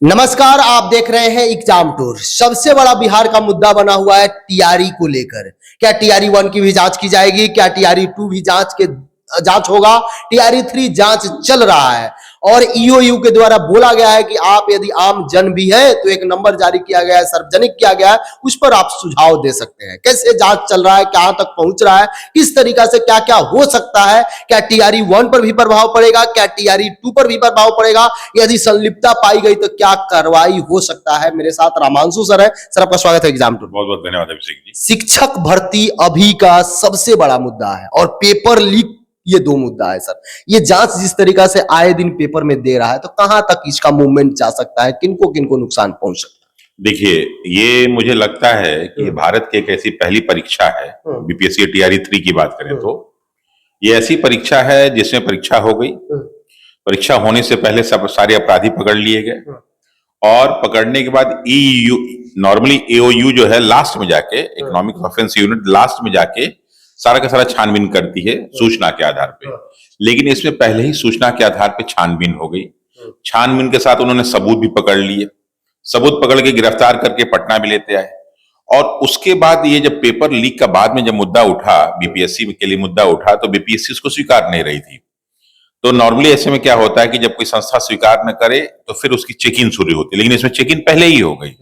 नमस्कार, आप देख रहे हैं एग्जाम टूर। सबसे बड़ा बिहार का मुद्दा बना हुआ है टीआरई को लेकर। क्या टीआरई 1 की भी जांच की जाएगी? क्या टीआरई 2 भी जांच होगा? टीआरई 3 जांच चल रहा है और ईओयू के द्वारा बोला गया है कि आप यदि आम जन भी है तो एक नंबर जारी किया गया है, सार्वजनिक किया गया है, उस पर आप सुझाव दे सकते हैं। कैसे जांच चल रहा है, कहां तक पहुंच रहा है, किस तरीका से क्या क्या हो सकता है, क्या टीआरई 1 पर भी प्रभाव पड़ेगा, क्या टीआरई 2 पर भी प्रभाव पड़ेगा, यदि संलिप्तता पाई गई तो क्या कार्रवाई हो सकता है। मेरे साथ रामांशु सर है। सर, आपका स्वागत है एग्जाम टूर। बहुत बहुत धन्यवाद अभिषेक जी। शिक्षक भर्ती अभी का सबसे बड़ा मुद्दा है और पेपर लीक, ये दो मुद्दा है सर। ये जांच जिस तरीका से आए दिन पेपर में दे रहा है तो कहां तक इसका मूवमेंट जा सकता है, किनको किनको नुकसान पहुंच सकता है? देखिए, ये मुझे लगता है कि भारत की एक ऐसी पहली परीक्षा है, बीपीएससी टीआरई 3 की बात करें तो ये ऐसी परीक्षा है जिसमें परीक्षा हो गई। परीक्षा होने से पहले सब सारे अपराधी पकड़ लिए गए और पकड़ने के बाद ईयू, नॉर्मली एओयू जो है लास्ट में जाके, इकोनॉमिक ऑफेंस यूनिट लास्ट में जाके सारा का सारा छानबीन करती है सूचना के आधार पे। लेकिन इसमें पहले ही सूचना के आधार पे छानबीन हो गई। छानबीन के साथ उन्होंने सबूत भी पकड़ लिए, सबूत पकड़ के गिरफ्तार करके पटना भी लेते आए। और उसके बाद ये जब पेपर लीक का बाद में जब मुद्दा उठा, बीपीएससी के लिए मुद्दा उठा, तो बीपीएससी उसको स्वीकार नहीं रही थी। तो नॉर्मली ऐसे में क्या होता है कि जब कोई संस्था स्वीकार न करे तो फिर उसकी चेकिंग शुरू होती है, लेकिन इसमें चेकिंग पहले ही हो गई।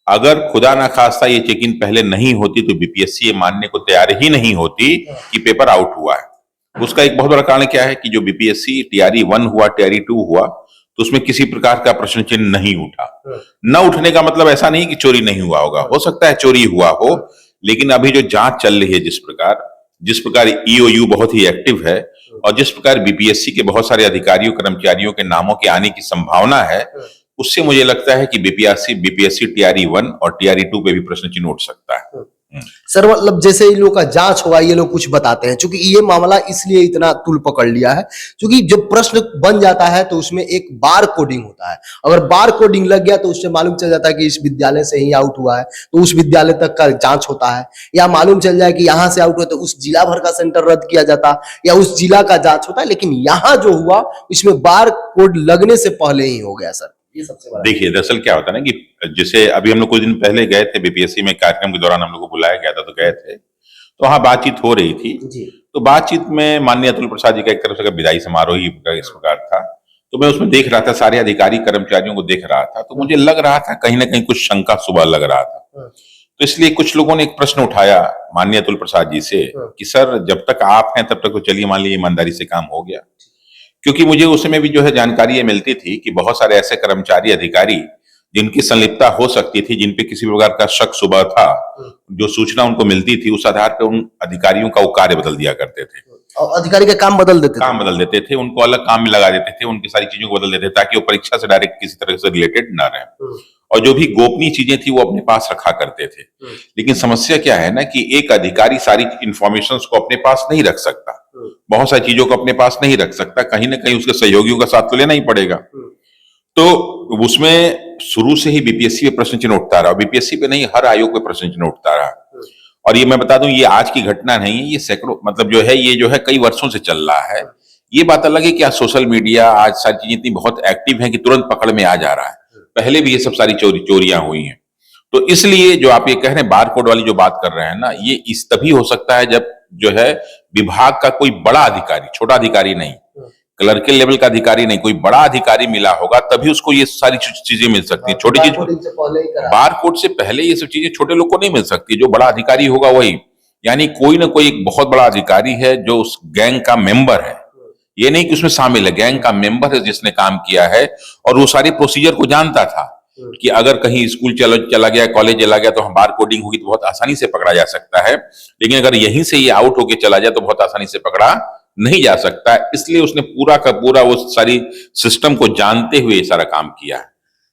अगर खुदा ना खास्ता ये चेकिंग पहले नहीं होती तो बीपीएससी ये मानने को तैयार ही नहीं होती कि पेपर आउट हुआ है। उसका एक बहुत बड़ा कारण क्या है कि जो बीपीएससी टीआरई 1 हुआ, टीआरई 2 हुआ, तो उसमें किसी प्रकार का प्रश्न चिन्ह नहीं उठा। न उठने का मतलब ऐसा नहीं कि चोरी नहीं हुआ होगा, हो सकता है चोरी हुआ हो, लेकिन अभी जो जांच चल रही है, जिस प्रकार ईओयू बहुत ही एक्टिव है और जिस प्रकार बीपीएससी के बहुत सारे अधिकारियों कर्मचारियों के नामों के आने की संभावना है, उससे मुझे लगता है कि बीपीएससी टीआरई 1 और टीआरई 2 पे भी प्रश्न चिन्ह उठ सकता है। सर, मतलब जैसे इन लोगों का जांच होगा, ये लोग कुछ बताते हैं, क्योंकि ये मामला इसलिए इतना तूल पकड़ लिया है क्योंकि जब प्रश्न बन जाता है तो उसमें एक बार कोडिंग होता है। अगर बार कोडिंग लग गया तो उससे मालूम चल जाता है कि इस विद्यालय से ही आउट हुआ है, तो उस विद्यालय तक का जांच होता है। या मालूम चल जाए कि यहाँ से आउट हुआ तो उस जिला भर का सेंटर रद्द किया जाता या उस जिला का जांच होता है। लेकिन यहाँ जो हुआ इसमें बार कोड लगने से पहले ही हो गया सर। ये सबसे बड़ा देखिए, दरअसल क्या होता है ना कि जैसे अभी हम लोग कुछ दिन पहले गए थे बीपीएससी में, कार्यक्रम के दौरान हम लोग को बुलाया गया था, तो गए थे, तो वहां बातचीत हो रही थी जी। तो बातचीत में माननीय अतुल प्रसाद जी का एक तरफ से विदाई समारोह ही इस प्रकार था, तो मैं उसमें देख रहा था, सारे अधिकारी कर्मचारियों को देख रहा था, तो मुझे लग रहा था कहीं ना कहीं कुछ शंका सुबह लग रहा था। तो इसलिए कुछ लोगों ने एक प्रश्न उठाया माननीय अतुल प्रसाद जी से कि सर, जब तक आप हैं तब तक तो चलिए, मान लीजिए ईमानदारी से काम हो गया। क्योंकि मुझे उस समय भी जो है जानकारी ये मिलती थी कि बहुत सारे ऐसे कर्मचारी अधिकारी जिनकी संलिप्तता हो सकती थी, जिन पे किसी प्रकार का शक सुबह था, जो सूचना उनको मिलती थी उस आधार पर उन अधिकारियों का वो कार्य बदल दिया करते थे और अधिकारी का काम बदल देते थे, उनको अलग काम में लगा देते थे, उनकी सारी चीजों को बदल देते थे ताकि वो परीक्षा से डायरेक्ट किसी तरह से रिलेटेड ना रहे। और जो भी गोपनीय चीजें थी वो अपने पास रखा करते थे। लेकिन समस्या क्या है ना कि एक अधिकारी सारी इंफॉर्मेशन को अपने पास नहीं रख सकता, बहुत सारी चीजों को अपने पास नहीं रख सकता, कहीं ना कहीं उसके सहयोगियों का साथ तो लेना ही पड़ेगा। तो उसमें शुरू से ही बीपीएससी पे प्रश्न चिन्ह उठता रहा, बीपीएससी पे नहीं, हर आयोग पे प्रश्न चिन्ह उठता रहा। और ये मैं बता दूं, ये आज की घटना नहीं है, ये सैकड़ों, मतलब जो है ये जो है कई वर्षों से चल रहा है। ये बात अलग है कि आज सोशल मीडिया, आज सारी चीजें इतनी बहुत एक्टिव है कि तुरंत पकड़ में आ जा रहा है। पहले भी ये सब सारी चोरियां हुई हैं। तो इसलिए जो आप ये कह रहे हैं बार कोड वाली जो बात कर रहे हैं ना, ये इस तभी हो सकता है जब जो है विभाग का कोई बड़ा अधिकारी, छोटा अधिकारी नहीं, क्लर्कल लेवल का अधिकारी नहीं, कोई बड़ा अधिकारी मिला होगा, तभी उसको ये सारी चीजें मिल सकती है। छोटी चीज बार कोड से पहले ये सब चीजें छोटे लोग को नहीं मिल सकती, जो बड़ा अधिकारी होगा वही, यानी कोई ना कोई एक बहुत बड़ा अधिकारी है जो उस गैंग का मेंबर है, ये नहीं कि उसमें शामिल है, गैंग का मेंबर है जिसने काम किया है और वो सारी प्रोसीजर को जानता था कि अगर कहीं स्कूल चला गया, कॉलेज चला गया, तो हम बार कोडिंग होगी तो बहुत आसानी से पकड़ा जा सकता है, लेकिन अगर यहीं से ये आउट होके चला जाए तो बहुत आसानी से पकड़ा नहीं जा सकता। इसलिए उसने पूरा का पूरा वो सारी सिस्टम को जानते हुए ये सारा काम किया है।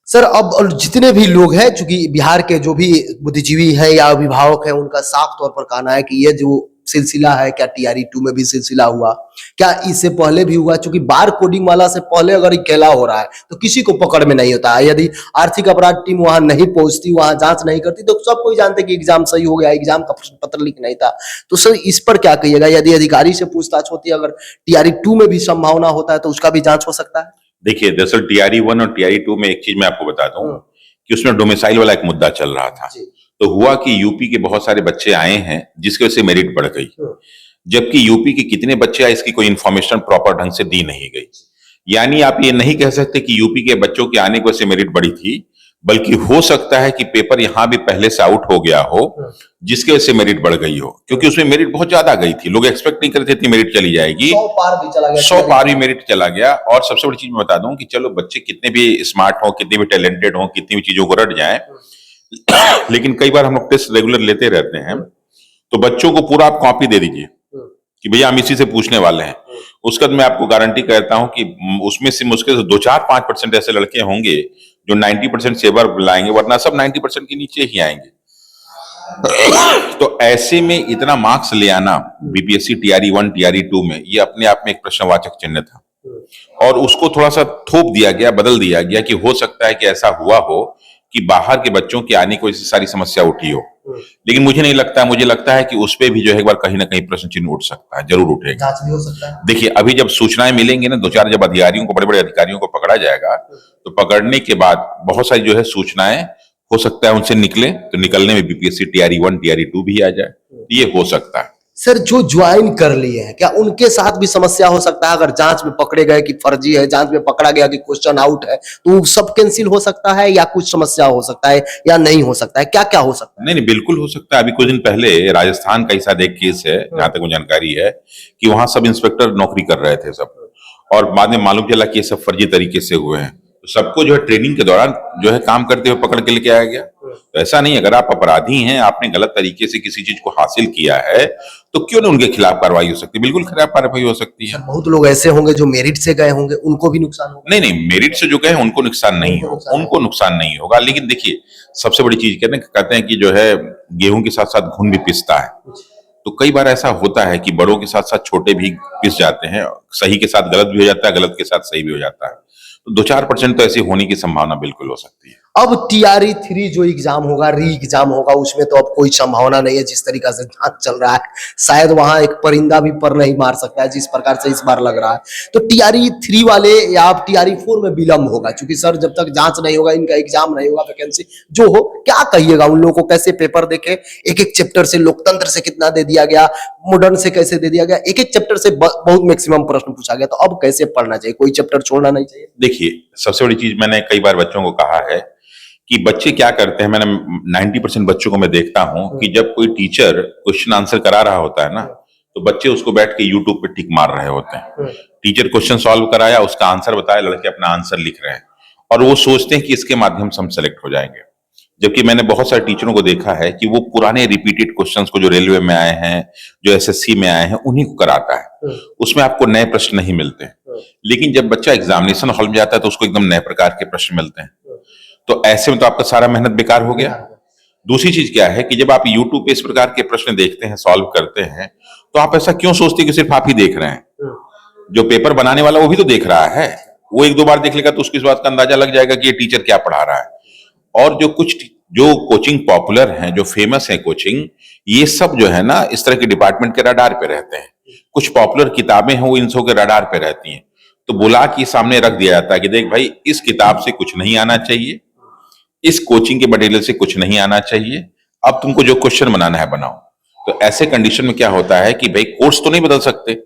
सर, अब जितने भी लोग हैं, चूंकि बिहार के जो भी बुद्धिजीवी हैं या अभिभावक हैं, उनका साफ तौर पर कहना है कि ये जो सिलसिला है, क्या टीआरई 2 में भी सिलसिला हुआ, क्या इससे पहले भी हुआ? क्योंकि बार कोडिंग वाला से पहले अगर अकेला हो रहा है तो किसी को पकड़ में नहीं होता है। यदि आर्थिक अपराध टीम वहां नहीं पहुंचती, वहां जांच नहीं करती, तो सब कोई जानते कि एग्जाम सही हो गया, एग्जाम का प्रश्न पत्र लीक नहीं था। तो सर, इस पर क्या कहिएगा? यदि अधिकारी से पूछताछ होती है, अगर टीआरई 2 में भी संभावना होता है तो उसका भी जांच हो सकता है? देखिए दरअसल टीआरई 1 और टीआरई 2 में एक चीज मैं आपको बता दूं कि उसमें डोमिसाइल वाला एक मुद्दा चल रहा था। जी। तो हुआ कि यूपी के बहुत सारे बच्चे आए हैं जिसकी वजह से मेरिट बढ़ गई, जबकि यूपी के कितने बच्चे आए इसकी कोई इंफॉर्मेशन प्रॉपर ढंग से दी नहीं गई। यानी आप ये नहीं कह सकते कि यूपी के बच्चों के आने की वजह से मेरिट बढ़ी थी, बल्कि हो सकता है कि पेपर यहां भी पहले से आउट हो गया हो जिसकी वजह से मेरिट बढ़ गई हो, क्योंकि उसमें मेरिट बहुत ज्यादा गई थी। लोग एक्सपेक्ट नहीं करते थे मेरिट चली जाएगी, 100 पार भी चला गया, 100 पार भी मेरिट चला गया। और सबसे बड़ी चीज मैं बता दूं कि चलो बच्चे कितने भी स्मार्ट हो, कितने भी टैलेंटेड हो, कितनी भी चीजों को रट जाए, लेकिन कई बार हम लोग टेस्ट रेगुलर लेते रहते हैं, तो बच्चों को पूरा आप कॉपी दे दीजिए कि भैया हम इसी से पूछने वाले हैं। उसका मैं आपको गारंटी कहता हूं कि उसमें से मुश्किल से 2-4-5% ऐसे लड़के होंगे जो 90% सेवर लाएंगे, वरना सब 90% के नीचे ही आएंगे। तो ऐसे में इतना मार्क्स ले आना बीपीएससी टीआरई 1 टीआरई 2 में, ये अपने आप में एक प्रश्नवाचक चिन्ह था, और उसको थोड़ा सा थोप दिया गया, बदल दिया गया कि हो सकता है कि ऐसा हुआ हो कि बाहर के बच्चों के आने की वजह से सारी समस्या उठी हो। लेकिन मुझे नहीं लगता, मुझे लगता है कि उस पे भी जो है एक बार कहीं ना कहीं प्रश्न चिन्ह उठ सकता है, जरूर उठेगा। जांच भी हो सकता है। देखिए अभी जब सूचनाएं मिलेंगी ना, 2-4 जब अधिकारियों को, बड़े बड़े अधिकारियों को पकड़ा जाएगा, तो पकड़ने के बाद बहुत सारी जो है सूचनाएं हो सकता है उनसे निकले, तो निकलने में बीपीएससी टीआरई 1 टीआरई 2 भी आ जाए, ये हो सकता है। सर जो ज्वाइन कर लिए हैं, क्या उनके साथ भी समस्या हो सकता है? अगर जांच में पकड़े गए कि फर्जी है, जांच में पकड़ा गया कि क्वेश्चन आउट है, तो सब कैंसिल हो सकता है, या कुछ समस्या हो सकता है, या नहीं हो सकता है? क्या क्या हो सकता है? नहीं नहीं, बिल्कुल हो सकता है। अभी कुछ दिन पहले राजस्थान का ही शायद एक केस है, जहां तक मुझे जानकारी है, कि वहां सब इंस्पेक्टर नौकरी कर रहे थे सब, और बाद में मालूम चला कि ये सब फर्जी तरीके से हुए हैं। तो सबको जो है ट्रेनिंग के दौरान जो है काम करते हुए पकड़ के लेके आया गया। तो ऐसा नहीं, अगर आप अपराधी हैं, आपने गलत तरीके से किसी चीज को हासिल किया है, तो क्यों ना उनके खिलाफ कार्रवाई हो सकती है, बिल्कुल खिलाफ कार्रवाई हो सकती है। सर बहुत लोग ऐसे होंगे जो मेरिट से गए होंगे, उनको भी नुकसान होगा? नहीं नहीं, मेरिट से जो गए उनको नुकसान नहीं होगा, उनको नुकसान नहीं होगा। लेकिन देखिए सबसे बड़ी चीज कहते हैं कि जो है गेहूं के साथ साथ घुन भी पिसता है। तो कई बार ऐसा होता है कि बड़ों के साथ साथ छोटे भी पिस जाते हैं, सही के साथ गलत भी हो जाता है, गलत के साथ सही भी हो जाता है। तो 2-4% तो ऐसी होने की संभावना बिल्कुल हो सकती है। अब टीआरई 3 जो एग्जाम होगा, री एग्जाम होगा, उसमें तो अब कोई संभावना नहीं है। जिस तरीका से जांच चल रहा है, शायद वहां एक परिंदा भी पर नहीं मार सकता है, जिस प्रकार से इस बार लग रहा है। तो टीआरई 3 वाले या अब टीआरई 4 में विलंब होगा, क्योंकि सर जब तक जांच नहीं होगा, इनका एग्जाम नहीं होगा, वैकेंसी जो हो, क्या कहिएगा उन लोगों को? कैसे पेपर देखे? एक एक चैप्टर से लोकतंत्र से कितना दे दिया गया, मॉडर्न से कैसे दे दिया गया, एक एक चैप्टर से बहुत मैक्सिमम प्रश्न पूछा गया। तो अब कैसे पढ़ना चाहिए? कोई चैप्टर छोड़ना नहीं चाहिए? देखिए सबसे बड़ी चीज मैंने कई बार बच्चों को कहा है कि बच्चे क्या करते हैं, मैंने 90% बच्चों को मैं देखता हूं कि जब कोई टीचर क्वेश्चन आंसर करा रहा होता है ना, तो बच्चे उसको बैठ के यूट्यूब पे टिक मार रहे होते हैं। टीचर क्वेश्चन सॉल्व कराया, उसका आंसर बताया, लड़के अपना आंसर लिख रहे हैं, और वो सोचते हैं कि इसके माध्यम से हम सेलेक्ट हो जाएंगे। जबकि मैंने बहुत सारे टीचरों को देखा है कि वो पुराने रिपीटेड क्वेश्चंस को, जो रेलवे में आए हैं, जो एसएससी में आए हैं, उन्हीं को कराता है। उसमें आपको नए प्रश्न नहीं मिलते। लेकिन जब बच्चा एग्जामिनेशन हॉल में जाता है तो उसको एकदम नए प्रकार के प्रश्न मिलते हैं। तो ऐसे में तो आपका सारा मेहनत बेकार हो गया। दूसरी चीज क्या है कि जब आप यूट्यूब पे इस प्रकार के प्रश्न देखते हैं, सॉल्व करते हैं, तो आप ऐसा क्यों सोचते हैं कि सिर्फ आप ही देख रहे हैं? जो पेपर बनाने वाला वो भी तो देख रहा है। वो 1-2 बार देख लेगा तो उसकी इस बात का अंदाजा लग जाएगा कि ये टीचर क्या पढ़ा रहा है। और जो कोचिंग पॉपुलर हैं, जो फेमस है कोचिंग, ये सब जो है ना इस तरह के डिपार्टमेंट के रडार पे रहते हैं। कुछ पॉपुलर किताबें हैं वो इन सब के रडार पे रहती हैं, तो बुला के सामने रख दिया जाता है कि देख भाई, इस किताब से कुछ नहीं आना चाहिए, इस कोचिंग के मटेरियल से कुछ नहीं आना चाहिए, अब तुमको जो क्वेश्चन बनाना है बनाओ। तो ऐसे कंडीशन में क्या होता है कि भाई कोर्स तो नहीं बदल सकते,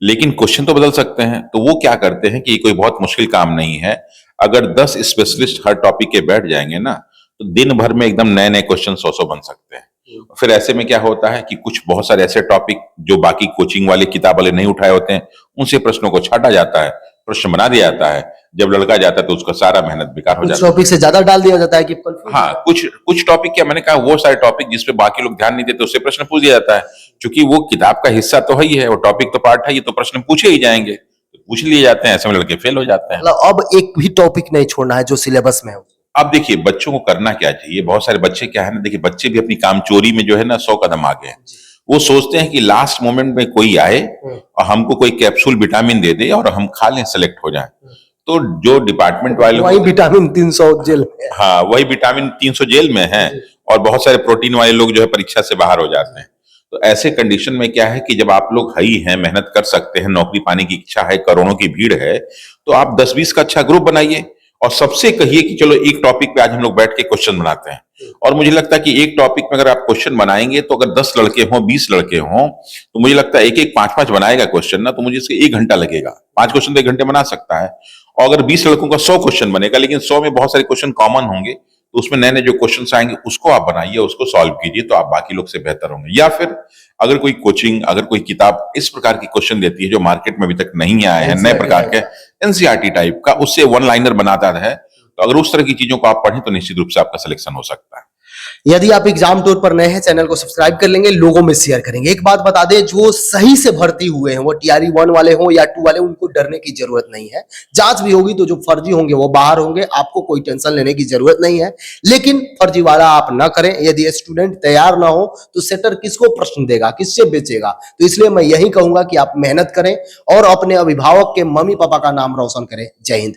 लेकिन क्वेश्चन तो बदल सकते हैं। तो वो क्या करते हैं कि ये कोई बहुत मुश्किल काम नहीं है। अगर 10 स्पेशलिस्ट हर टॉपिक के बैठ जाएंगे ना, तो दिन भर में एकदम नए नए क्वेश्चन 100 बन सकते हैं। फिर ऐसे में क्या होता है कि कुछ बहुत सारे ऐसे टॉपिक जो बाकी कोचिंग वाले किताब वाले नहीं उठाए होते हैं, उनसे प्रश्नों को छाटा जाता है, प्रश्न बना दिया जाता है। जब लड़का जाता है तो उसका सारा मेहनत बेकार हो जाता है। टॉपिक से ज्यादा डाल दिया जाता है कि हाँ, कुछ टॉपिक क्या, मैंने कहा वो सारे टॉपिक जिसपे बाकी लोग ध्यान नहीं देते, उससे प्रश्न पूछ दिया जाता है। क्योंकि वो किताब का हिस्सा तो है ही है, वो टॉपिक तो पार्ट है, ये तो प्रश्न पूछे ही जाएंगे, तो पूछ लिए जाते हैं। ऐसे में लड़के फेल हो जाते हैं। मतलब अब एक भी टॉपिक नहीं छोड़ना है जो सिलेबस में हो। अब देखिए बच्चों को करना क्या चाहिए, बहुत सारे बच्चे क्या है ना, देखिए बच्चे भी अपनी कामचोरी में जो है ना 100 कदम आगे हैं। वो सोचते हैं कि लास्ट मोमेंट में कोई आए और हमको कोई कैप्सूल विटामिन दे दे और हम खा लें, सेलेक्ट हो जाए। तो जो डिपार्टमेंट वाले वही विटामिन 300 जेल में, हाँ वही विटामिन 300 जेल में है, और बहुत सारे प्रोटीन वाले लोग जो है परीक्षा से बाहर हो जाते हैं। तो ऐसे कंडीशन में क्या है कि जब आप लोग हई हैं, मेहनत कर सकते हैं, नौकरी पाने की इच्छा है, करोड़ों की भीड़ है, तो आप 10-20 का अच्छा ग्रुप बनाइए और सबसे कहिए कि चलो एक टॉपिक पे आज हम लोग बैठ के क्वेश्चन बनाते हैं। और मुझे लगता है कि एक टॉपिक में अगर आप क्वेश्चन बनाएंगे तो अगर 10 लड़के हों, 20 लड़के हों, तो मुझे लगता है एक एक 5-5 बनाएगा क्वेश्चन ना, तो मुझे इसके 1 घंटा लगेगा। 5 क्वेश्चन तो 1 घंटे बना सकता है। और अगर 20 लड़कों का 100 क्वेश्चन बनेगा, लेकिन 100 में बहुत सारे क्वेश्चन कॉमन होंगे, तो उसमें नए नए जो क्वेश्चन आएंगे उसको आप बनाइए, उसको सॉल्व कीजिए, तो आप बाकी लोग से बेहतर होंगे। या फिर अगर कोई कोचिंग, अगर कोई किताब इस प्रकार की क्वेश्चन देती है जो मार्केट में अभी तक नहीं आए हैं, नए प्रकार के एनसीईआरटी टाइप का, उससे वन लाइनर बनाता है, तो अगर उस तरह की चीजों को आप पढ़ें तो निश्चित रूप से आपका सिलेक्शन हो सकता है। यदि आप एग्जाम टूर पर नए हैं, चैनल को सब्सक्राइब कर लेंगे, लोगों में शेयर करेंगे। एक बात बता दें, जो सही से भर्ती हुए हैं, वो टीआरई 1 वाले हो या 2 वाले, उनको डरने की जरूरत नहीं है। जांच भी होगी तो जो फर्जी होंगे वो बाहर होंगे, आपको कोई टेंशन लेने की जरूरत नहीं है। लेकिन फर्जीवाड़ा आप ना करें। यदि स्टूडेंट तैयार ना हो तो सेटर किसको प्रश्न देगा, किससे बेचेगा? तो इसलिए मैं यही कहूंगा कि आप मेहनत करें और अपने अभिभावक के मम्मी पापा का नाम रोशन करें। जय हिंद।